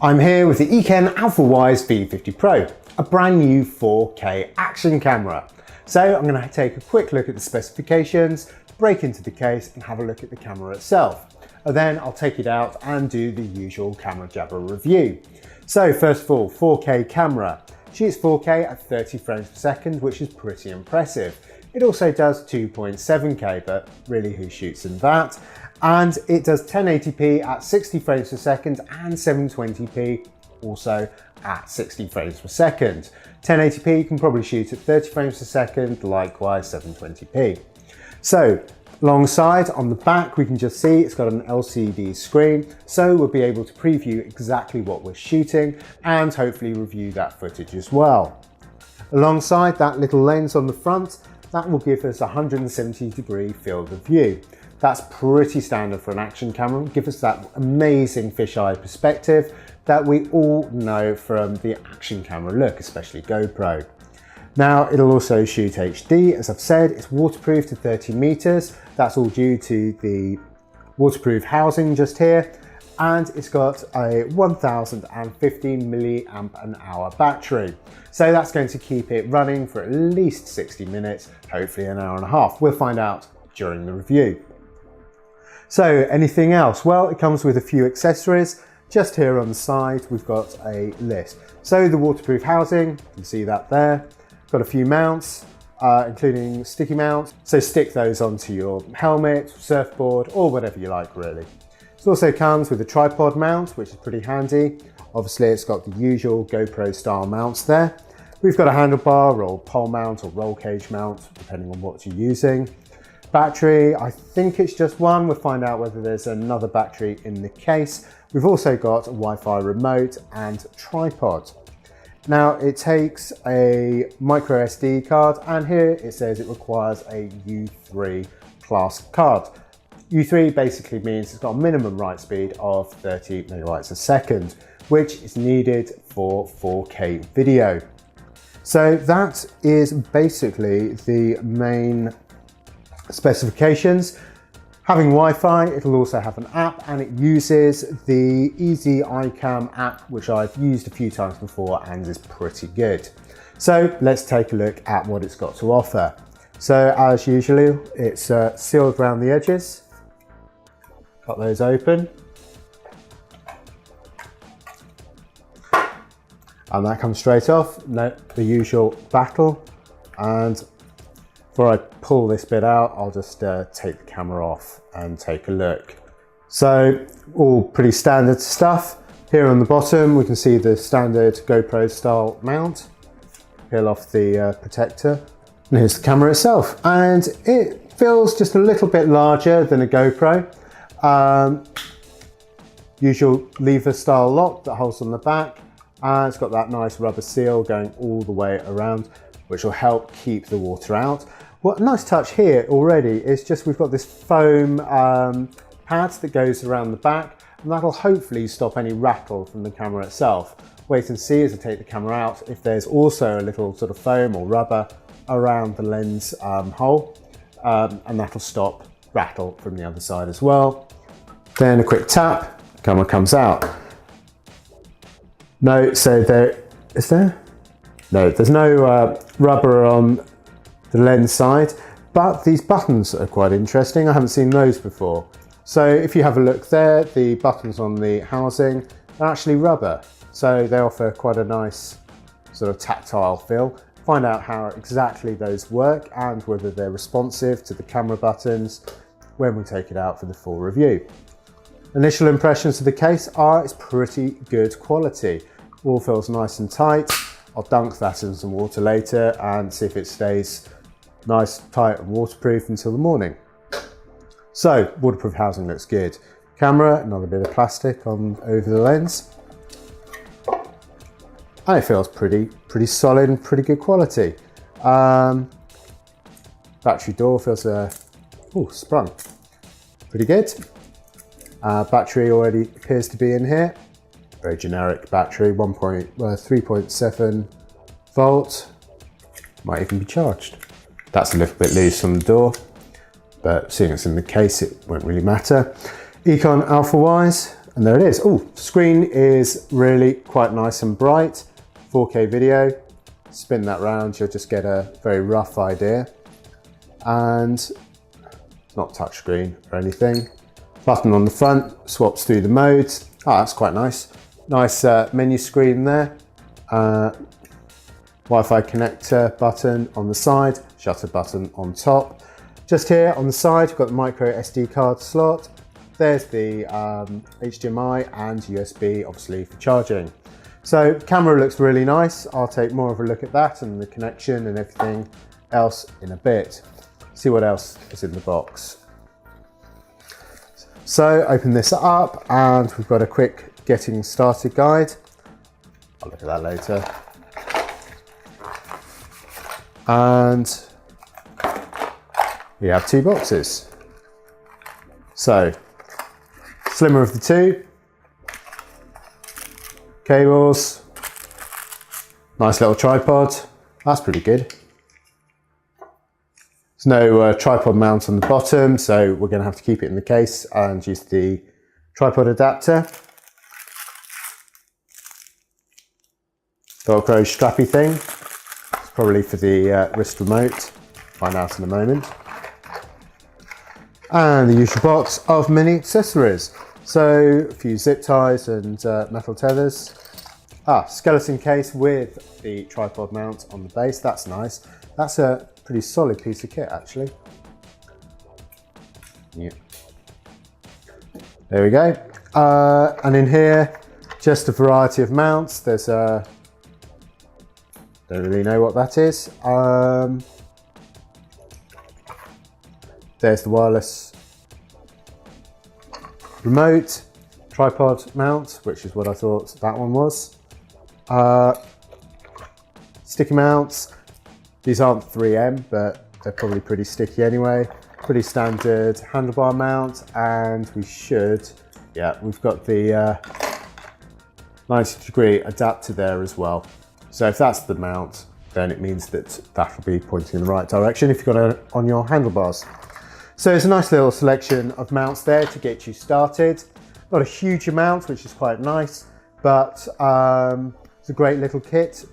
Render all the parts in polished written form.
I'm here with the EKEN Alfawise V50 Pro, a brand new 4K action camera. So I'm going to take a quick look at the specifications, break into the case and have a look at the camera itself. And then I'll take it out and do the usual camera jabber review. So first of all, 4K camera. Shoots 4K at 30 frames per second, which is pretty impressive. It also does 2.7K, but really who shoots in that? And it does 1080p at 60 frames per second and 720p also at 60 frames per second. 1080p you can probably shoot at 30 frames per second, likewise 720p. So alongside on the back we can just see it's got an LCD screen, so we'll be able to preview exactly what we're shooting and hopefully review that footage as well. Alongside that little lens on the front, that will give us a 170-degree field of view. That's pretty standard for an action camera. Give us that amazing fisheye perspective that we all know from the action camera look, especially GoPro. Now it'll also shoot HD, as I've said. It's waterproof to 30 meters. That's all due to the waterproof housing just here. And it's got a 1050 milliamp an hour battery. So that's going to keep it running for at least 60 minutes, hopefully an hour and a half. We'll find out during the review. So anything else? Well, it comes with a few accessories. Just here on the side, we've got a list. So the waterproof housing, you can see that there. Got a few mounts, including sticky mounts. So stick those onto your helmet, surfboard, or whatever you like really. It also comes with a tripod mount, which is pretty handy. Obviously, it's got the usual GoPro style mounts there. We've got a handlebar or pole mount or roll cage mount, depending on what you're using. Battery, I think it's just one. We'll find out whether there's another battery in the case. We've also got a Wi-Fi remote and tripod. Now it takes a micro SD card, and here it says it requires a U3 class card. U3 basically means it's got a minimum write speed of 30 megabytes a second, which is needed for 4K video. So that is basically the main specifications. Having Wi-Fi, it'll also have an app, and it uses the Easy iCam app, which I've used a few times before and is pretty good. So let's take a look at what it's got to offer. So as usual, it's sealed around the edges. Got those open. And that comes straight off. No, the usual battle. And before I pull this bit out, I'll just take the camera off and take a look. So all pretty standard stuff. Here on the bottom, we can see the standard GoPro style mount. Peel off the protector. And here's the camera itself. And it feels just a little bit larger than a GoPro. Usual lever style lock that holds on the back. And it's got that nice rubber seal going all the way around, which will help keep the water out. What a nice touch here already is just we've got this foam pad that goes around the back, and that'll hopefully stop any rattle from the camera itself. Wait and see as I take the camera out if there's also a little sort of foam or rubber around the lens hole, and that'll stop rattle from the other side as well. Then a quick tap, the camera comes out. No, so is there? No, there's no rubber on the lens side, but these buttons are quite interesting. I haven't seen those before. So if you have a look there, the buttons on the housing are actually rubber. So they offer quite a nice sort of tactile feel. Find out how exactly those work and whether they're responsive to the camera buttons when we take it out for the full review. Initial impressions of the case are it's pretty good quality. All feels nice and tight. I'll dunk that in some water later and see if it stays nice, tight and waterproof until the morning. So waterproof housing looks good. Camera, another bit of plastic on over the lens. And it feels pretty solid and pretty good quality. Battery door feels sprung. Pretty good. Battery already appears to be in here. Very generic battery, 3.7 volt. Might even be charged. That's a little bit loose on the door, but seeing it's in the case, it won't really matter. EKEN Alfawise And there it is. Oh, the screen is really quite nice and bright. 4K video. Spin that round, you'll just get a very rough idea. And it's not touchscreen or anything. Button on the front swaps through the modes. Oh, that's quite nice. Nice menu screen there. Wi-Fi connector button on the side, shutter button on top. Just here on the side, you've got the micro SD card slot. There's the HDMI and USB, obviously, for charging. So camera looks really nice. I'll take more of a look at that and the connection and everything else in a bit. See what else is in the box. So open this up and we've got a quick getting started guide. I'll look at that later. And we have two boxes. So slimmer of the two. Cables, nice little tripod, that's pretty good. There's no tripod mount on the bottom, so we're going to have to keep it in the case and use the tripod adapter. Velcro strappy thing, it's probably for the wrist remote, find out in a moment. And the usual box of mini accessories. So a few zip ties and metal tethers. Skeleton case with the tripod mount on the base, that's nice. That's a pretty solid piece of kit actually. Yeah. There we go. And in here, just a variety of mounts. There's don't really know what that is. There's the wireless remote, tripod mount, which is what I thought that one was. Sticky mounts. These aren't 3M, but they're probably pretty sticky anyway. Pretty standard handlebar mount, and we've got the 90-degree adapter there as well. So if that's the mount, then it means that that'll be pointing in the right direction if you've got it on your handlebars. So there's a nice little selection of mounts there to get you started. Not a huge amount, which is quite nice, but it's a great little kit.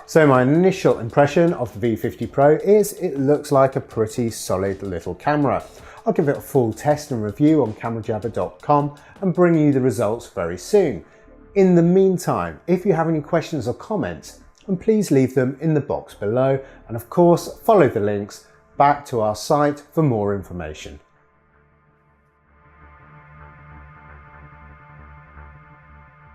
So my initial impression of the V50 Pro is it looks like a pretty solid little camera. I'll give it a full test and review on camerajabber.com and bring you the results very soon. In the meantime, if you have any questions or comments, then please leave them in the box below, and of course follow the links back to our site for more information.